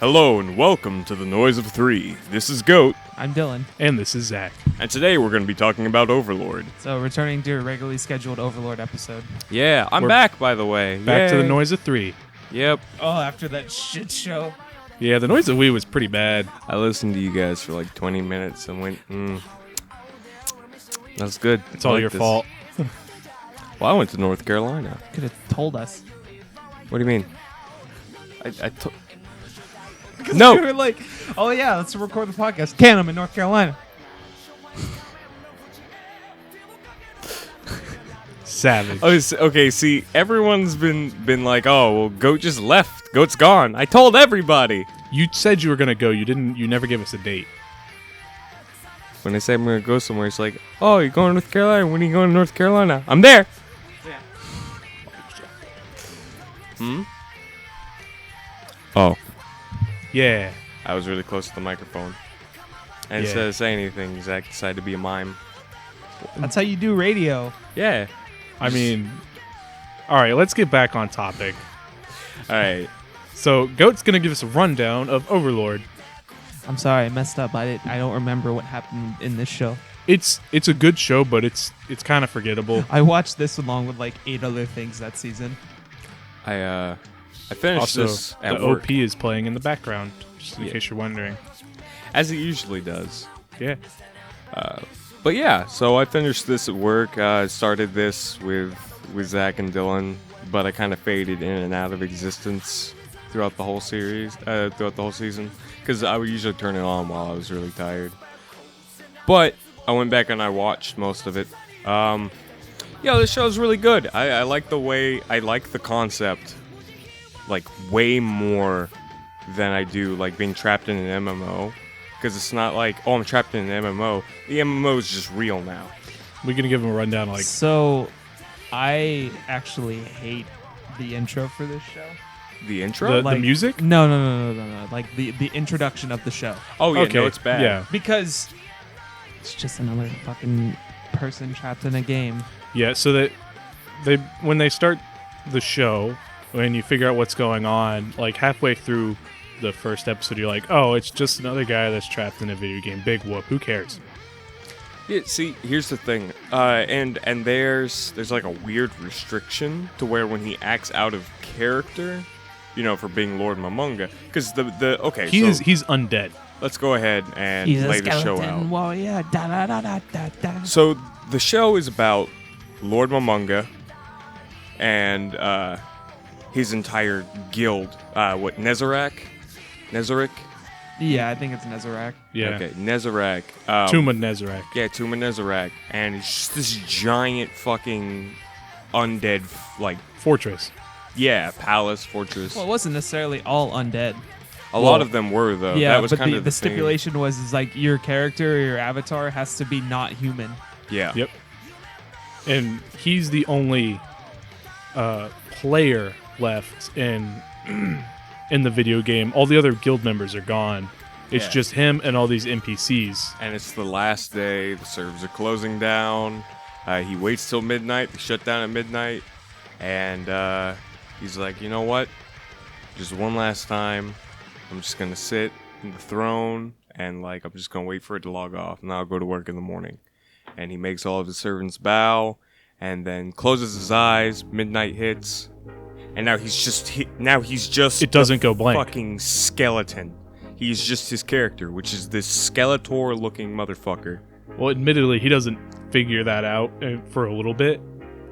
Hello and welcome to the Noise of Three. This is Goat. I'm Dylan. And this is Zach. And today we're going to be talking about Overlord. So returning to a regularly scheduled Overlord episode. Yeah, I'm We're back, by the way. Back to the Yay. Noise of Three. Yep. Oh, after that shit show. Yeah, the Noise of We was pretty bad. I listened to you guys for like 20 minutes and went, that's good. It's all your fault. Well, I went to North Carolina. Could have told us. What do you mean? We No! were like, oh yeah, let's record the podcast. Can I'm in North Carolina. Savage. Okay, see, everyone's been like, oh, well, Goat just left. Goat's gone. I told everybody. You said you were gonna go. You never gave us a date. When I say I'm going to go somewhere, it's like, oh, you're going to North Carolina? When are you going to North Carolina? I'm there. Yeah. Oh. Yeah. I was really close to the microphone. And Yeah. instead of saying anything, Zach decided to be a mime. That's how you do radio. Yeah. I mean, all right. Let's get back on topic. All right. So, Goat's gonna give us a rundown of Overlord. I'm sorry, I messed up. I don't remember what happened in this show. It's a good show, but it's kind of forgettable. I watched this along with like 8 other things that season. I finished Also, this at the work, OP is playing in the background, just in case you're wondering. as it usually does. Yeah. But yeah, so I finished this at work. Started this with Zach and Dylan, but I kind of faded in and out of existence throughout the whole series, throughout the whole season, because I would usually turn it on while I was really tired. But I went back and I watched most of it. Yeah, this show's really good. I like the concept, like, way more than I do, like, being trapped in an MMO. Because it's not like, oh, I'm trapped in an MMO. The MMO is just real now. We're gonna give him a rundown. Like, So, I actually hate the intro for this show. The intro? the music. No. Like the introduction of the show. Oh, yeah, Okay. no, it's bad. Yeah. Because it's just another fucking person trapped in a game. Yeah, so that when they start the show, when you figure out what's going on, like halfway through the first episode, you're like, oh, it's just another guy that's trapped in a video game. Big whoop. Who cares? Yeah, see, here's the thing. And there's like a weird restriction to where when he acts out of character, you know, for being Lord Mamunga. Because okay, He's so undead. let's go ahead and He's lay a the show skeleton out. warrior. Da, da, da, da, da, da. So the show is about Lord Mamunga and his entire guild. Nezarec? Nezarec? Yeah, I think it's Nezarec. Yeah. Okay, Nezarec. Tuma Nezarec. Yeah, Tuma Nezarec. And it's just this giant fucking undead, like, Fortress. yeah, palace, fortress. Well, it wasn't necessarily all undead. A lot of them were, though. Yeah, that was but kind the of the thing. stipulation was is like your character or your avatar has to be not human. Yeah. Yep. And he's the only player left in the video game. All the other guild members are gone. It's Yeah. just him and all these NPCs. And it's the last day. The servers are closing down. He waits till midnight. They shut down at midnight. And he's like, you know what? Just one last time. I'm just going to sit in the throne. And, like, I'm just going to wait for it to log off. And then I'll go to work in the morning. And he makes all of his servants bow. And then closes his eyes. Midnight hits. And now he's just... It doesn't go blank. Fucking skeleton. He's just his character, which is this Skeletor-looking motherfucker. Well, admittedly, he doesn't figure that out for a little bit.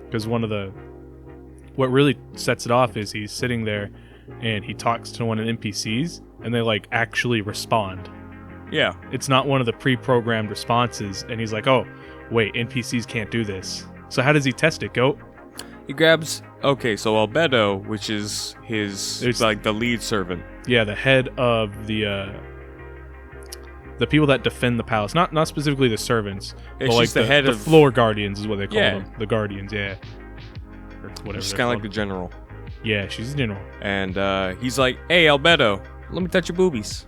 Because what really sets it off is he's sitting there and he talks to one of the NPCs and they like actually respond. Yeah. It's not one of the pre-programmed responses, and he's like, oh, wait, NPCs can't do this. So how does he test it, Goat? He grabs... Okay, so Albedo, which is It's- like, the lead servant. Yeah, the head of the people that defend the palace. Not specifically the servants. It's but like just the head the of... floor guardians is what they call Yeah. them. The guardians, yeah. Or whatever She's they're kind of like the called. general. Yeah, she's a general. And he's like, hey, Albedo, let me touch your boobies.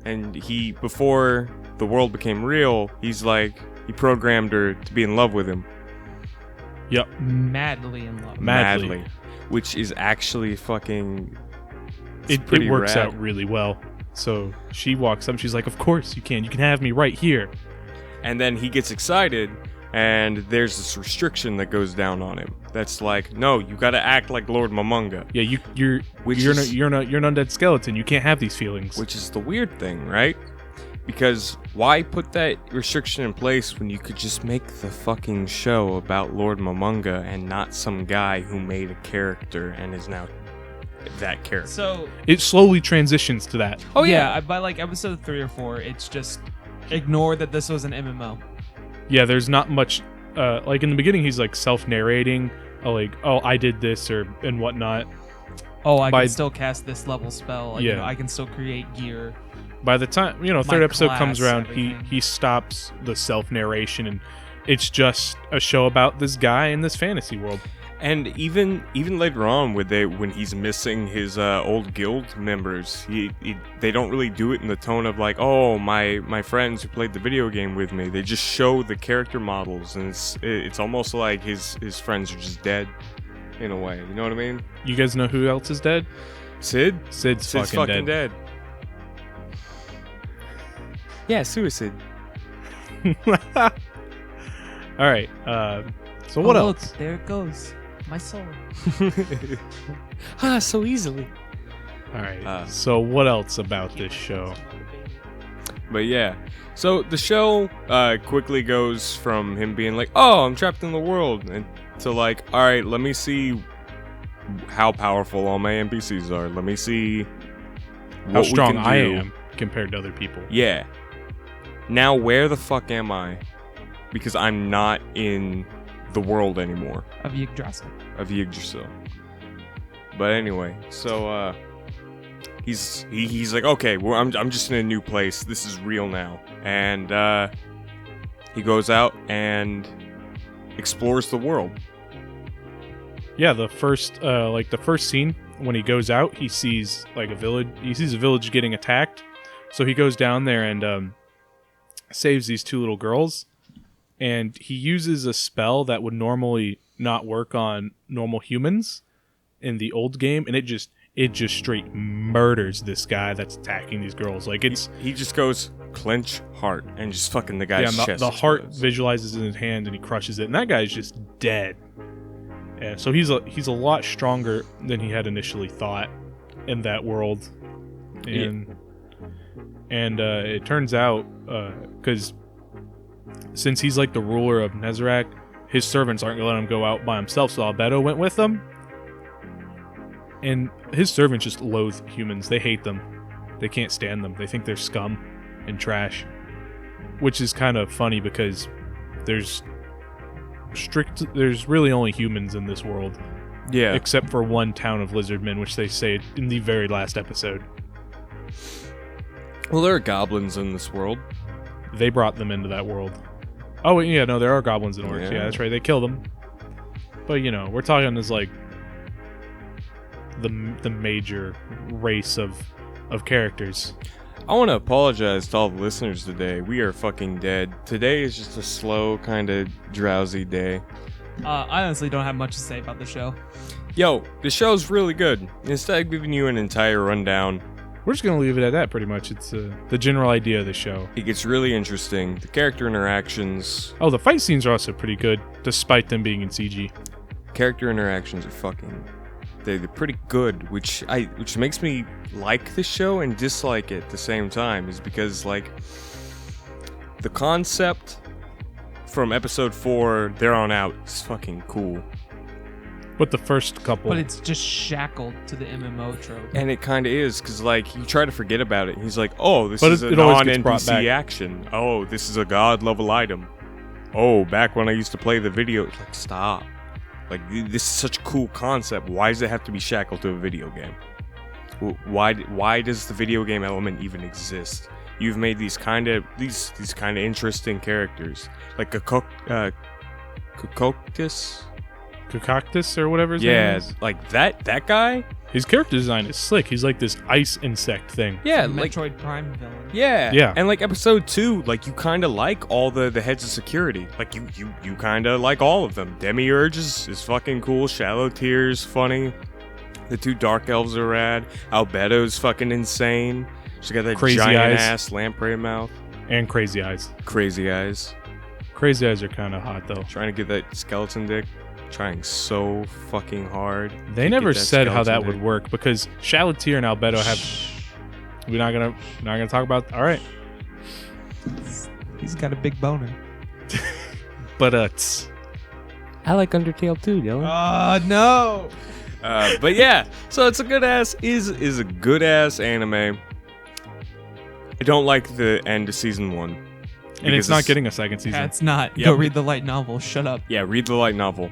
And before the world became real, he's like... He programmed her to be in love with him. Yep. Madly in love. Madly. Which is actually fucking it pretty works rad. out really well. So she walks up, she's like, of course you can have me right here. And then he gets excited, and there's this restriction that goes down on him. That's like, no, you gotta act like Lord Momonga. Yeah, you're an undead skeleton. You can't have these feelings. Which is the weird thing, right? Because why put that restriction in place when you could just make the fucking show about Lord Momonga and not some guy who made a character and is now that character? So It slowly transitions to that. Oh yeah, by like episode 3 or 4, it's just ignore that this was an MMO. Yeah, there's not much. Like in the beginning, he's like self-narrating, like, "Oh, I did this," and whatnot. Oh, I By- can still cast this level spell. Like, Yeah. you know, I can still create gear. By the time My third episode comes class, around, everything. he stops the self-narration, and it's just a show about this guy in this fantasy world. And even later on, when he's missing his old guild members, they don't really do it in the tone of like, oh, my friends who played the video game with me. They just show the character models, and it's almost like his friends are just dead, in a way. You know what I mean? You guys know who else is dead? Sid's fucking dead. Yeah, suicide. All right. So what Oh, else? Look, there it goes. My soul. So easily. All right. So what else about this show? But yeah, so the show quickly goes from him being like, oh, I'm trapped in the world, and to like, all right, let me see how powerful all my NPCs are. Let me see How what strong we can I do. am compared to other people. Yeah. Now where the fuck am I? Because I'm not in the world anymore Of Yggdrasil. of Yggdrasil. But anyway, so he's like, okay, well, I'm just in a new place. This is real now. And he goes out and explores the world. Yeah, the first scene when he goes out, he sees like a village. He sees a village getting attacked, so he goes down there and saves these two little girls. And he uses a spell that would normally not work on normal humans in the old game, and it just straight murders this guy that's attacking these girls. Like He just goes clench heart and just fucking the guy's yeah, chest. the heart explodes. visualizes in his hand and he crushes it, and that guy's just dead. Yeah, so he's a lot stronger than he had initially thought in that world, and it turns out because since he's like the ruler of Nezarec, his servants aren't gonna let him go out by himself, so Albedo went with them. And his servants just loathe humans. They hate them. They can't stand them. They think they're scum and trash. Which is kind of funny because there's really only humans in this world. Yeah. Except for one town of lizardmen, which they say in the very last episode. Well, there are goblins in this world. They brought them into that world. Oh, yeah, no, there are goblins and orcs. Yeah, that's right. They kill them. But, we're talking as, like, the major race of characters. I want to apologize to all the listeners today. We are fucking dead. Today is just a slow, kind of drowsy day. I honestly don't have much to say about the show. Yo, the show's really good. Instead of giving you an entire rundown, We're just going to leave it at that, pretty much. It's the general idea of the show. it gets really interesting. The character interactions Oh, the fight scenes are also pretty good, despite them being in CG. are fucking... They're pretty good, which makes me like the show and dislike it at the same time, is because, like, the concept from episode 4 there on out is fucking cool. But the first couple... But it's just shackled to the MMO trope. And it kind of is, because, like, you try to forget about it. He's like, oh, this But is a it always gets brought back. non-NPC action. Oh, this is a god-level item. Oh, back when I used to play the video. It's like, stop. Like, this is such a cool concept. Why does it have to be shackled to a video game? Why does the video game element even exist? You've made these kind of interesting characters, like a Cococtus. Cococtus or whatever his name Yeah, is. like that guy. His character design is slick. He's like this ice insect thing. Yeah, It's a like Metroid Prime villain. Yeah. And like episode 2, like you kind of like all the heads of security. Like you kind of like all of them. Demiurge is fucking cool. Shallow Tears, funny. The 2 dark elves are rad. Albeto's fucking insane. She's got that Crazy giant eyes. ass lamprey mouth. And Crazy Eyes. Crazy eyes. Crazy Eyes are kind of hot though. Trying to get that skeleton dick. Trying so fucking hard. They to never get that said how skeleton that would dick. work because Shalatir and Albedo have. We're not gonna talk about. All right, He's got a big boner. but I like Undertale too, Dylan. Oh no! But yeah, so it's a good ass is a good ass anime. I don't like the end of season 1. and because it's not getting a second season. That's not. Yep. Go read the light novel. Shut up. Yeah, read the light novel.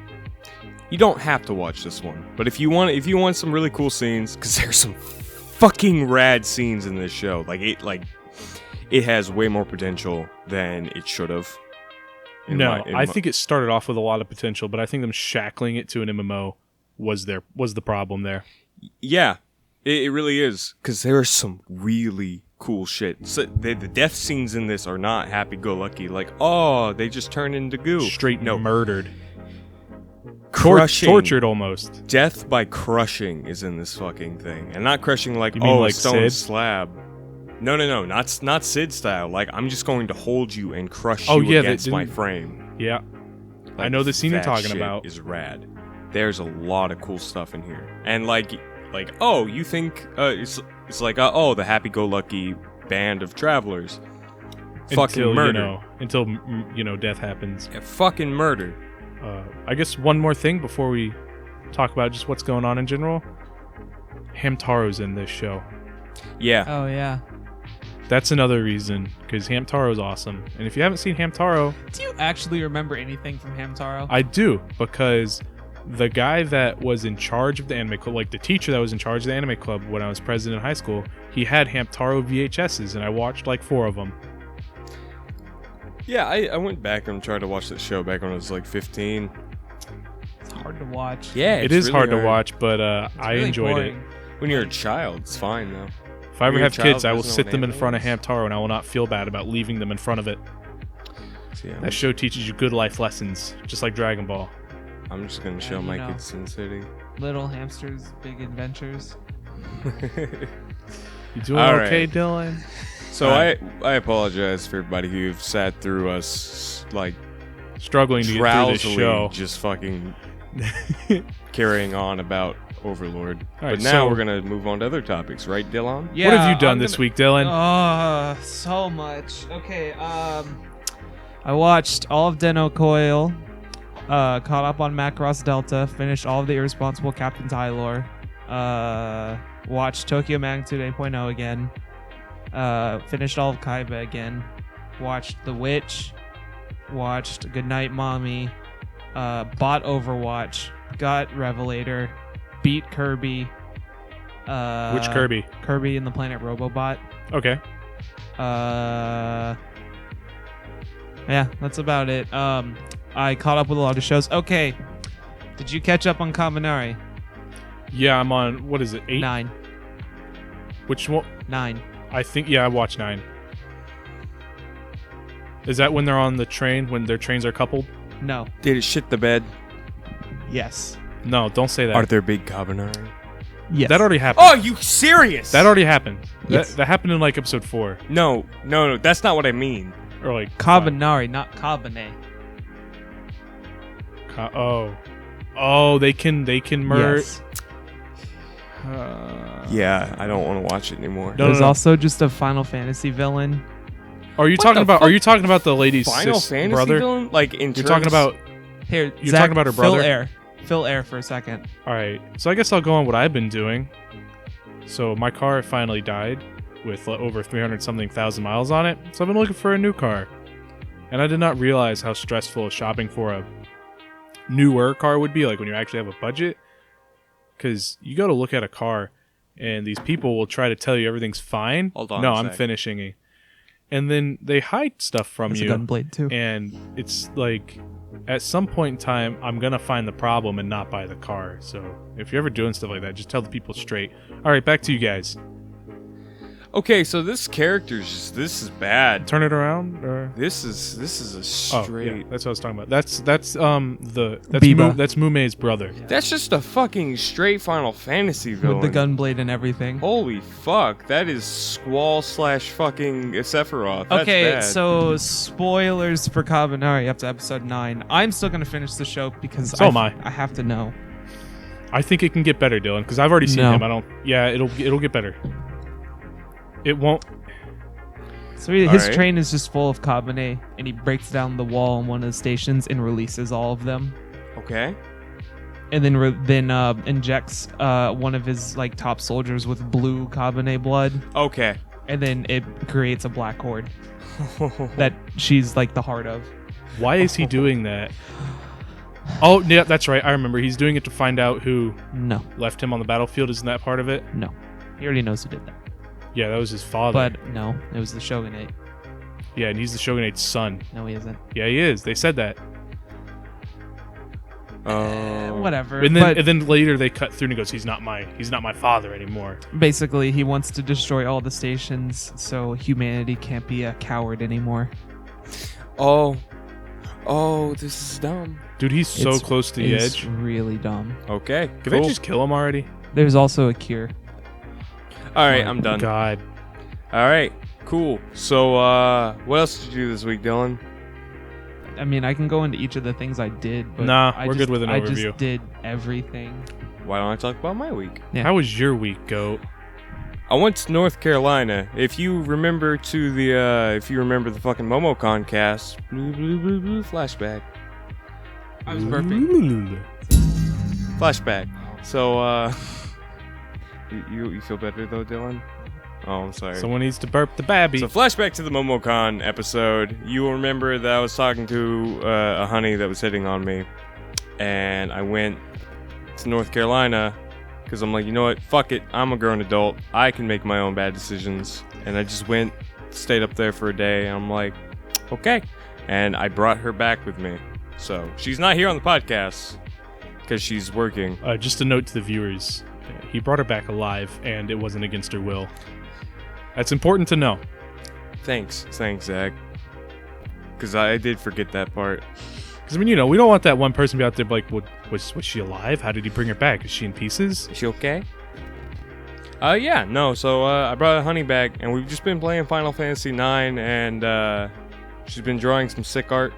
You don't have to watch this one, but if you want some really cool scenes, because there's some fucking rad scenes in this show. It has way more potential than it should have. I think it started off with a lot of potential, but I think them shackling it to an MMO was the problem there. Yeah, it really is, because there is some really cool shit. So the death scenes in this are not happy-go-lucky. Like, oh, they just turn into goo. Straight no, murdered, crushing, tortured almost. death by crushing is in this fucking thing, and not crushing like You mean like a stone Sid? slab. No, not Sid style. Like, I'm just going to hold you and crush Oh, you yeah, against my didn't- frame. Yeah, I Like, know the scene you're that talking shit about. is rad. There's a lot of cool stuff in here, and like oh, you think it's like oh, the happy-go-lucky band of travelers, fucking until murder, death happens. yeah, fucking murder. I guess one more thing before we talk about just what's going on in general. Hamtaro's in this show. Yeah, Oh yeah. That's another reason, because Hamtaro's awesome. And if you haven't seen Hamtaro, Do you actually remember anything from Hamtaro? I do, because the guy that was in charge of the anime club, like the teacher that was in charge of the anime club when I was president in high school, he had Hamtaro VHSs, and I watched like 4 of them. yeah. I went back and tried to watch that show back when I was like 15. It's hard to watch. Yeah, It is hard to watch, but It's I really enjoyed boring. it. when you're a child. It's fine though. If I ever You're a have child kids, I will doesn't know sit what them in anime front of is. Hamtaro, and I will not feel bad about leaving them in front of it. So, yeah, That show teaches you good life lessons, just like Dragon Ball. I'm just gonna show you my know. kids Sin City. Little hamsters, big adventures. You doing All okay, right. Dylan? So I apologize for everybody who've sat through us like Struggling to get through this drowsily show. just fucking carrying on about Overlord. All right, but now so- we're gonna move on to other topics, right, Dylan? Yeah. What have you done I'm this gonna- week, Dylan? So much. Okay, I watched all of Den-O Coil, caught up on Macross Delta, finished all of the Irresponsible Captain Tylor, watched Tokyo Magnitude 8.0 again, finished all of Kaiba again, watched The Witch, watched Goodnight Mommy, bought Overwatch, got Revelator, beat Kirby. Which Kirby? Kirby and the Planet Robobot. Okay. Yeah, that's about it. I caught up with a lot of shows. Okay, did you catch up on Kaminari? Yeah, I'm on, what is it, 8? 9. Which one? 9. I think, yeah, I watched 9. Is that when they're on the train, when their trains are coupled? No. Did it shit the bed? Yes. No, don't say that. Are there big carbonara? Yes. That already happened. Oh, you serious? That already happened. Yes. That happened in like episode 4. No, that's not what I mean. Or like Kabanari, not Kabane. Oh, they can merge. Yes. Yeah, I don't want to watch it anymore. No, There's also just a Final Fantasy villain. Are you What talking the about? fuck? Are you talking about the lady's Final sis Fantasy brother? villain? Like in You're talking about. Here, You're Zach, talking about her brother? Fill air for a second. All right, so I guess I'll go on what I've been doing. So my car finally died with over 300 something thousand miles on it. So I've been looking for a new car, and I did not realize how stressful shopping for a newer car would be. Like when you actually have a budget, because you go to look at a car, and these people will try to tell you everything's fine. Hold on No, a I'm sec. finishing. And then they hide stuff from That's a you. gunblade too. And it's like, at some point in time, I'm going to find the problem and not buy the car. So if you're ever doing stuff like that, just tell the people straight. All right, back to you guys. Okay, so this character's just this is bad. Turn it around. Or... This is a Oh, straight. yeah, that's what I was talking about. That's Biba. That's Mumei's brother. That's just a fucking straight Final Fantasy villain. With the gunblade and everything. Holy fuck, that is Squall / fucking Sephiroth. That's Okay, bad. so spoilers for Kabanari up to episode 9. I'm still gonna finish the show because So am I. I have to know. I think it can get better, Dylan, because I've already seen No. him. I don't. Yeah, it'll get better. It won't. So his Alright. train is just full of Kabane, and he breaks down the wall on one of the stations and releases all of them, Okay. and then injects one of his like top soldiers with blue Kabane blood, Okay. and then it creates a black horde that she's like the heart of. Why is he doing that? Oh, yeah, that's right. I remember. He's doing it to find out who No, left him on the battlefield. Isn't that part of it? no, he already knows who did that. Yeah, that was his father. But no, it was the Shogunate. Yeah, and he's the Shogunate's son. No, he isn't. Yeah, he is. They said that. Whatever. And then later they cut through and he goes, he's not my father anymore. Basically, he wants to destroy all the stations so humanity can't be a coward anymore. Oh, this is dumb. Dude, he's so It's- close to the it's edge. really dumb. Okay. Can cool. they just kill him already? There's also a cure. All right, Oh I'm my done. God. All right, cool. So, what else did you do this week, Dylan? I mean, I can go into each of the things I did, but Nah, I we're just- good with an I overview. just did everything. Why don't I talk about my week? Yeah. How was your week, Goat? I went to North Carolina. If you remember the fucking MomoCon cast, flashback. I was burping. Flashback. So, you feel better though, Dylan? Oh, I'm sorry. Someone needs to burp the babby. So flashback to the MomoCon episode. You will remember that I was talking to a honey that was hitting on me, and I went to North Carolina because I'm like, you know what? Fuck it. I'm a grown adult. I can make my own bad decisions. And I just went, stayed up there for a day, and I'm like, okay. And I brought her back with me. So she's not here on the podcast because she's working. Just a note to the viewers. He brought her back alive, and it wasn't against her will. That's important to know. Thanks, Zach. Because I did forget that part. Because, I mean, we don't want that one person to be out there like, was she alive? How did he bring her back? Is she in pieces? Is she okay? Yeah, no. So I brought a honey back, and we've just been playing Final Fantasy IX, and she's been drawing some sick art.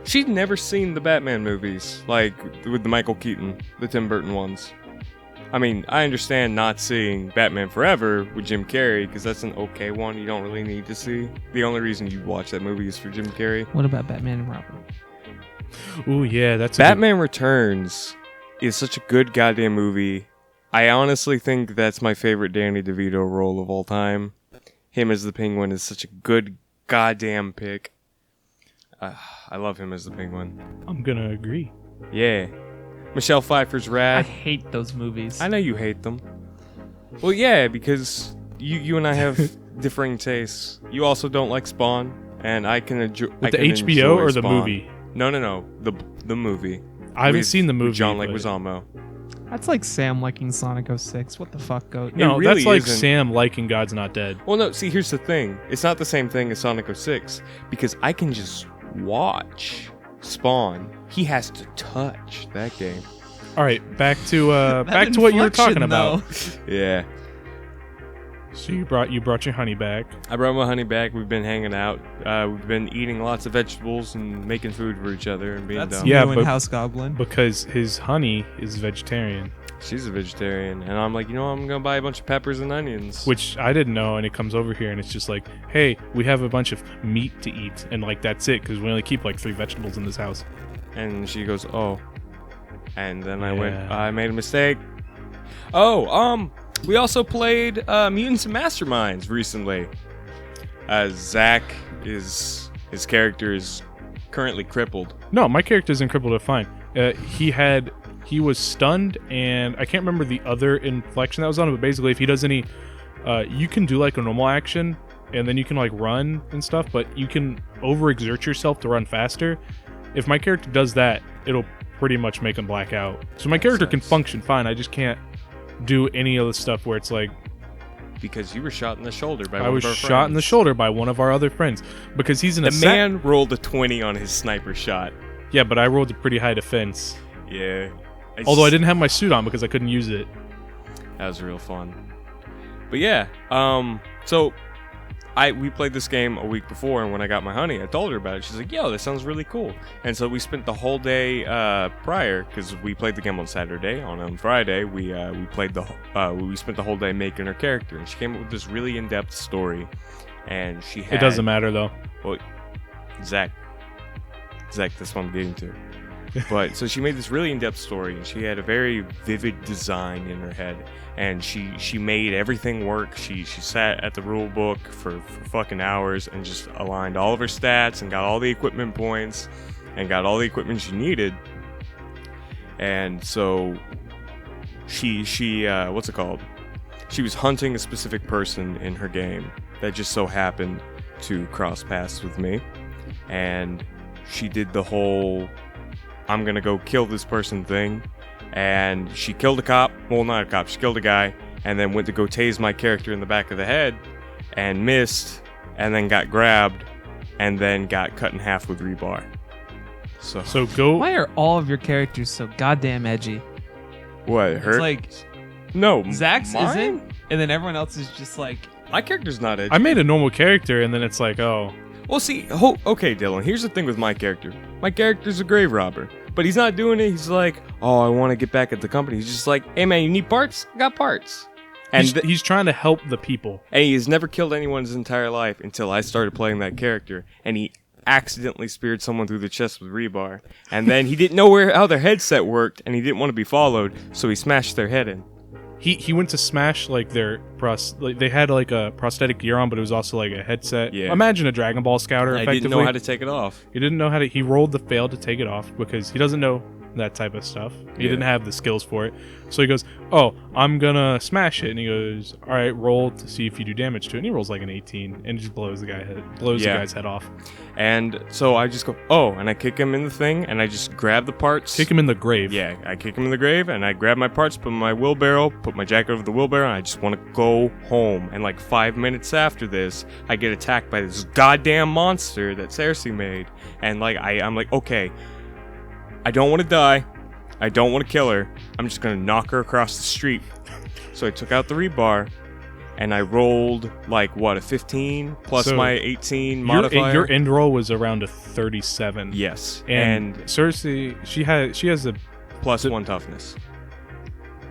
She'd never seen the Batman movies, like with the Michael Keaton, the Tim Burton ones. I mean, I understand not seeing Batman Forever with Jim Carrey, because that's an okay one you don't really need to see. The only reason you watch that movie is for Jim Carrey. What about Batman and Robin? Ooh, yeah, that's Batman Returns is such a good goddamn movie. I honestly think that's my favorite Danny DeVito role of all time. Him as the Penguin is such a good goddamn pick. I love him as the Penguin. I'm gonna agree. Yeah. Michelle Pfeiffer's I rad. hate those movies. I know you hate them. Well, yeah, because you and I have differing tastes. You also don't like Spawn, and I can enjoy. With the HBO or the movie? No, the movie. I haven't With seen the movie. John but- Leguizamo. That's like Sam liking Sonic 06. What the fuck, Goat? No, really that's like isn't. Sam liking God's Not Dead. Well, no, see, here's the thing. It's not the same thing as Sonic 06, because I can just watch Spawn. He has to touch that game. All right, back to That back to what you were talking inflection, about. though. Yeah. So you brought your honey back. I brought my honey back. We've been hanging out. We've been eating lots of vegetables and making food for each other and being That's dumb. Yeah, you and but- House Goblin. Because his honey is vegetarian, She's a vegetarian. And I'm like, you know what? I'm going to buy a bunch of peppers and onions. which I didn't know, and it comes over here and it's just like, hey, we have a bunch of meat to eat, and like that's it, because we only keep like 3 vegetables in this house. And she goes, oh. And then I Yeah. I made a mistake. Oh, we also played Mutants and Masterminds recently. Zach his character is currently crippled. No, my character isn't crippled or fine. He was stunned, and I can't remember the other inflection that was on him, but basically if he does any, you can do like a normal action, and then you can like run and stuff, but you can overexert yourself to run faster. If my character does that, it'll pretty much make him black out. So my character can sense. function fine, I just can't do any of the stuff where it's like Because you were shot in the shoulder by I one was of our shot in the friends. shoulder by one of our other friends because he's an The assassin. man rolled a 20 on his sniper shot. Yeah, but I rolled a pretty high defense. Yeah. Although I didn't have my suit on because I couldn't use it. That was real fun. But yeah, so we played this game a week before, and when I got my honey, I told her about it. She's like, "Yo, this sounds really cool." And so we spent the whole day prior, because we played the game on Saturday. On Friday, we spent the whole day making her character, and she came up with this really in-depth story. And she had. It doesn't matter though. Well, Zach, that's what I'm getting to. But so she made this really in-depth story, and she had a very vivid design in her head, and she made everything work. She sat at the rule book for fucking hours and just aligned all of her stats and got all the equipment points and got all the equipment she needed. And so she what's it called? She was hunting a specific person in her game that just so happened to cross paths with me, and she did the whole I'm gonna go kill this person thing, and she killed a cop. Well, not a cop. She killed a guy, and then went to go tase my character in the back of the head, and missed, and then got grabbed, and then got cut in half with rebar. So go. Why are all of your characters so goddamn edgy? What It's hurt? like No, Zach's mine? isn't, and then everyone else is just like. My character's not edgy. I made a normal character, and then it's like, oh, Well, see, okay, Dylan, here's the thing with my character. My character's a grave robber, but he's not doing it. He's like, oh, I want to get back at the company. He's just like, hey, man, you need parts? I got parts. And he's trying to help the people. And he has never killed anyone his entire life until I started playing that character, and he accidentally speared someone through the chest with rebar. And then he didn't know how their headset worked, and he didn't want to be followed, so he smashed their head in. He went to smash like their they had like a prosthetic gear on, but it was also like a headset. Yeah. Imagine a Dragon Ball Scouter. I Effectively, didn't know how to take it off. He didn't know how to. He rolled the fail to take it off because he doesn't know that type of stuff. He Yeah. didn't have the skills for it. So he goes, "Oh, I'm gonna smash it." And he goes, "All right, roll to see if you do damage to it." And he rolls like an 18 and just blows the guy's head off. And so I just go, oh, and I kick him in the thing, and I just grab the parts. Kick him in the grave. Yeah, I kick him in the grave, and I grab my parts, put 'em in my wheelbarrow, put my jacket over the wheelbarrow, and I just want to go home. And like 5 minutes after this, I get attacked by this goddamn monster that Cersei made. And like I'm like, okay, I don't want to die. I don't want to kill her. I'm just going to knock her across the street. So I took out the rebar, and I rolled like what, a 15 plus So my 18 modifier. Your end roll was around a 37. Yes, And Cersei, she has a plus 1 toughness.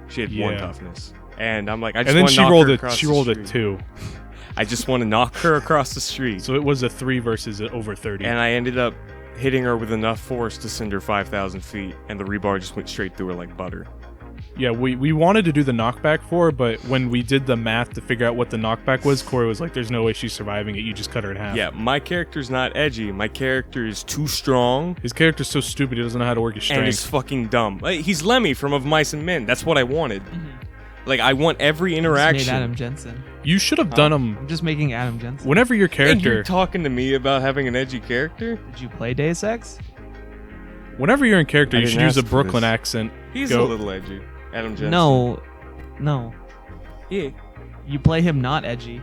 She had 1 Yeah. toughness, and I'm like, I just and then want to she knock rolled her a across she the rolled a street. 2. I just want to knock her across the street, So it was a 3 versus over 30. and I ended up hitting her with enough force to send her 5,000 feet, and the rebar just went straight through her like butter. Yeah, we wanted to do the knockback for her, but when we did the math to figure out what the knockback was, Corey was like, there's no way she's surviving it. You just cut her in half. Yeah, my character's not edgy. My character is too strong. His character's so stupid, he doesn't know how to work his And is strength. fucking dumb. Like, he's Lemmy from Of Mice and Men. That's what I wanted. Like, I want every Just made interaction. Adam Jensen. You should have done him. I'm just making Adam Jensen. Whenever your And you're character, talking to me about having an edgy character? Did you play Deus Ex? whenever you're in character, I you didn't should use a ask for Brooklyn this. accent. He's Go. a little edgy. Adam Jensen. No. Yeah. You play him not edgy.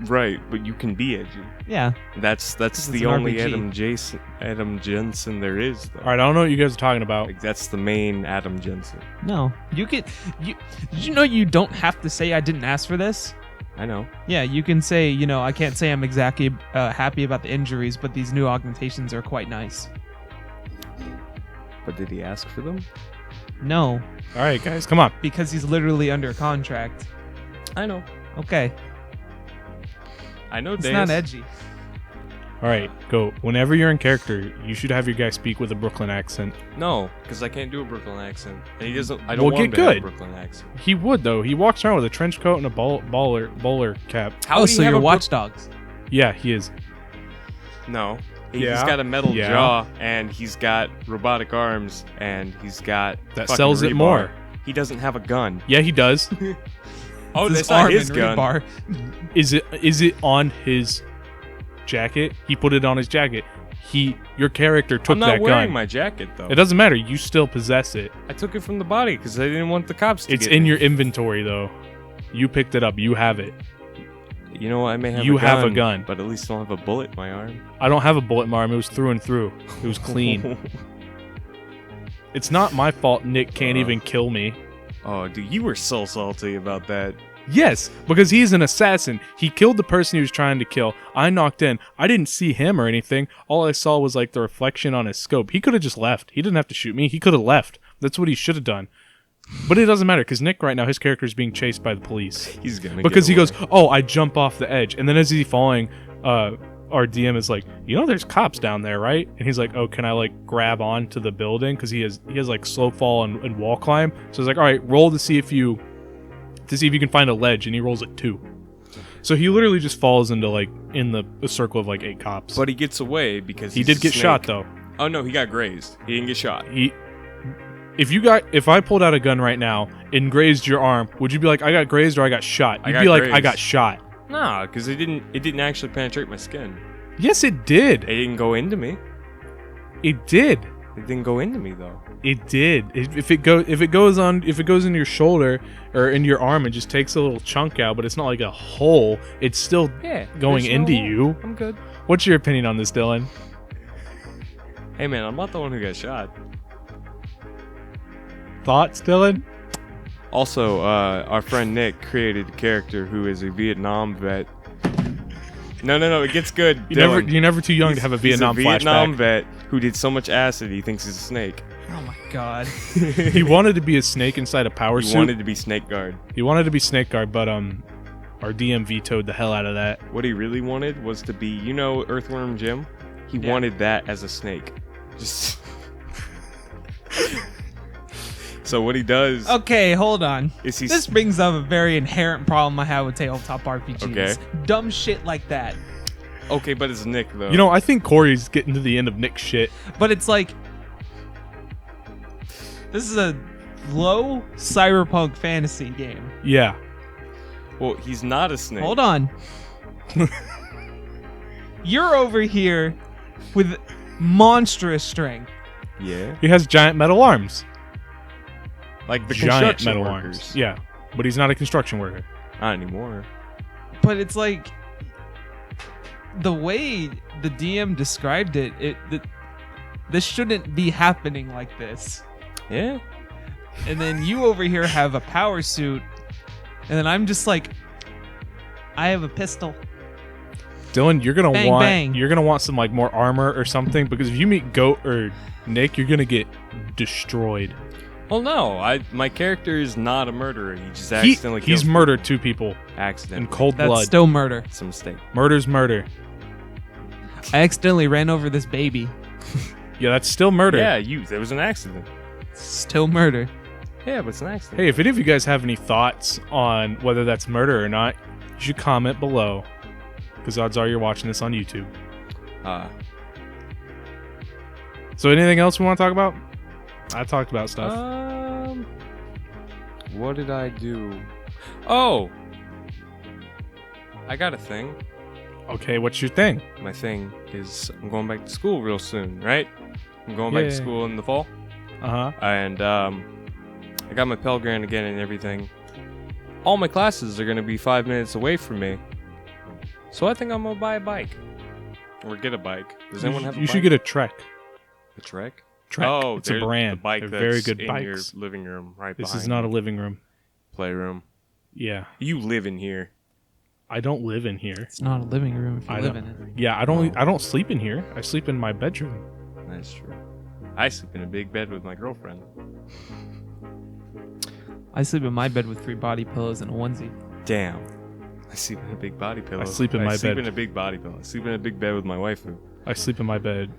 Right, but you can be edgy. Yeah. That's It's the an only RPG. Adam Jensen there is, though. All right, I don't know what you guys are talking about. Like, that's the main Adam Jensen. No. You could. Did you know you don't have to say I didn't ask for this? I know. Yeah, you can say, I can't say I'm exactly happy about the injuries, but these new augmentations are quite nice. But did he ask for them? No, All right, guys, come on. because he's literally under contract. I know. Okay. I know, It's Deus. not edgy. All right, go. Whenever you're in character, you should have your guy speak with a Brooklyn accent. No, because I can't do a Brooklyn accent. And he doesn't. I don't Well, want him get to have a good. Brooklyn accent. He would though. He walks around with a trench coat and a bowler cap. How would he so have you're a Watch Dogs. Yeah, he is. No. He's Yeah. got a metal Yeah. jaw, and he's got robotic arms, and he's got That fucking sells it rebar. more. He doesn't have a gun. Yeah, he does. Oh, His that's not arm his and gun. rebar. Is it on his jacket? He put it on his jacket. Your character took I'm not that wearing gun. my jacket though. It doesn't matter. You still possess it. I took it from the body because I didn't want the cops to It's get in me. your inventory though. You picked it up. You have it. You know what? I may have You a gun, have a gun. but at least I don't have a bullet in my arm. I don't have a bullet in my arm. It was through and through. It was clean. It's not my fault Nick can't even kill me. Oh, dude, you were so salty about that. Yes, because he's an assassin. He killed the person he was trying to kill. I knocked in. I didn't see him or anything. All I saw was like the reflection on his scope. He could have just left. He didn't have to shoot me. He could have left. That's what he should have done. But it doesn't matter because Nick right now, his character is being chased by the police. He's gonna Because get he goes, away. oh, I jump off the edge. And then as he's falling, our DM is like, you know there's cops down there, right? And he's like, oh, can I like grab on to the building? Because he has like slow fall and wall climb. So he's like, all right, roll to see if you can find a ledge. And he rolls a 2. So he literally just falls into like in the circle of like 8 cops. But he gets away because he he's did a get snake. shot though. Oh no, he got grazed. He didn't get shot. If I pulled out a gun right now and grazed your arm, would you be like, I got grazed or I got shot? You'd be like, I got shot. Nah, because it didn't actually penetrate my skin. Yes, it did. It didn't go into me. It did. It didn't go into me though. It did. If it goes into your shoulder or into your arm, it just takes a little chunk out, but it's not like a hole. It's still going there's into no hole. you. I'm good. What's your opinion on this, Dylan? Hey man, I'm not the one who got shot. Thoughts, Dylan? Also, our friend Nick created a character who is a Vietnam vet. No, it gets good. You're never too young to have a Vietnam he's a Vietnam flashback. vet who did so much acid he thinks he's a snake. Oh my god. He wanted to be a snake inside a power He suit. wanted to be Snake Guard. He wanted to be Snake Guard, but our DM vetoed the hell out of that. What he really wanted was to be, Earthworm Jim? He wanted that as a snake. Just So what he does Okay, hold on. is he This brings up a very inherent problem I have with tabletop RPGs. Okay. Dumb shit like that. Okay, but it's Nick though. You know, I think Corey's getting to the end of Nick's shit. But it's like, this is a low cyberpunk fantasy game. Yeah. Well, he's not a snake. Hold on. You're over here with monstrous strength. Yeah. He has giant metal arms. Like the Giant construction metal workers. arms. Yeah. But he's not a construction worker. Not anymore. But it's like, the way the DM described it, this shouldn't be happening like this. Yeah. And then you over here have a power suit, and then I'm just like, I have a pistol. Dylan, you're gonna Bang, want bang. you're gonna want some like more armor or something, because if you meet Goat or Nick, you're gonna get destroyed. Well, no. My character is not a murderer. He just accidentally kills He's people. murdered 2 people Accident. in cold That's blood. still murder. It's a mistake. Murder's murder. I accidentally ran over this baby. Yeah, that's still murder. Yeah, there was an accident. Still murder. Yeah, but it's an accident. Hey, if any of you guys have any thoughts on whether that's murder or not, you should comment below, because odds are you're watching this on YouTube. So anything else we want to talk about? I talked about stuff. What did I do? Oh! I got a thing. Okay, what's your thing? My thing is I'm going back to school real soon, right? I'm going back to Yeah. school in the fall. Uh-huh. And I got my Pell Grant again and everything. All my classes are going to be 5 minutes away from me. So I think I'm going to buy a bike. Or get a bike. Does anyone have a bike? You should get a Trek. A Trek? Trek. Oh, it's a they're brand. The bike They're that's very good in bikes. your living room right This behind is not a you. living room. Playroom. Yeah. You live in here. I don't live in here. It's not a living room if you I live don't- in it. Yeah, I don't sleep in here. I sleep in my bedroom. That's true. I sleep in a big bed with my girlfriend. I sleep in my bed with 3 body pillows and a onesie. Damn. I sleep in a big body pillow. I sleep in my I sleep bed. in a big body pillow. I sleep in a big bed with my waifu. I sleep in my bed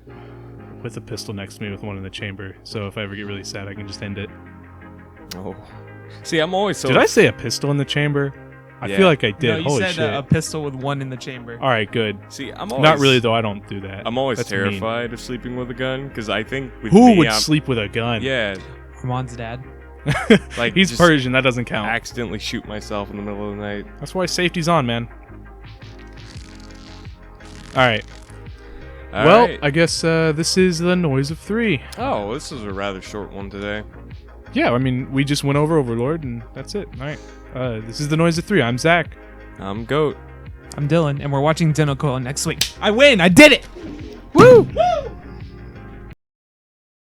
with a pistol next to me with one in the chamber. So if I ever get really sad, I can just end it. Oh. See, I'm always so... Did I say a pistol in the chamber? I Yeah. feel like I did. No, you Holy said shit. a pistol with 1 in the chamber. All right, good. See, I'm always... Not really, though. I don't do that. I'm always That's mean. terrified of sleeping with a gun, because I think with Who me, would I'm- sleep with a gun? Yeah, Ramon's dad. like He's just Persian. That doesn't count. accidentally shoot myself in the middle of the night. That's why safety's on, man. All right. Well, right. I guess this is the noise of 3. Oh, this is a rather short one today. Yeah, I mean, we just went over Overlord, and that's it. All right. This is the noise of 3. I'm Zach. I'm Goat. I'm Dylan, and we're watching Den of Coil next week. I win! I did it! Woo!